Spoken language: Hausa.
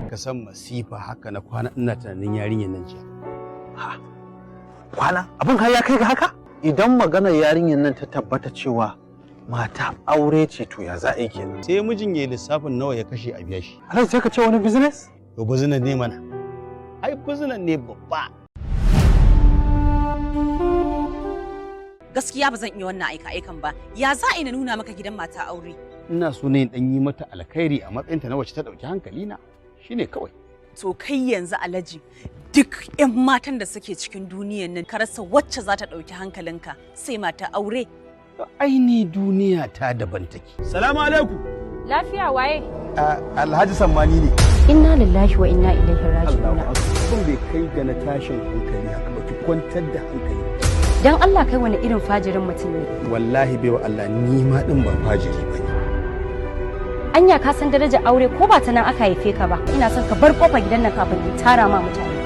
ka san masifa haka na kwana ina tunanin yarinyar nan jiya. Ha, kwana abin har ya kai ga haka? Idan maganar yarinyar nan ta tabbata cewa mata aure ce to ya za a yi kenan? Sai mijin ya lissafin nawa ya kashe a biya shi. Alhaji sai ka ce wani business? To business ne mana. Ai business ne babba. Gaskiya ba zan iya wannan aika-aikan ba. Ya za a nuna maka gidan mata aure? Ina so ne dan yi mata alkhairi a matsayinta na wacce ta dauki hankali na. Shine kawai. To kai yanzu Alhaji duk 'yan matan da suke cikin duniyan nan ka rasa wacce za ta dauki hankalinka sai mata aure. Aini duniya ta daban take. Salamu alaikum. Lafiya waye? Alhaji Sammani ne. Inna lillahi wa inna ilaihi raji'un. Kun bai kai ga na tashin hankali haka ba ki kwantar da hankali. Dan Allah kai wani irin fajirin mutum ne. Wallahi bai wa Allah ni ma din ban fajiri bane. Anya ka san darajar aure ko ba ta nan aka haife ka ba. Ina son ka bar kofar gidan nan kafin in tara ma mutane.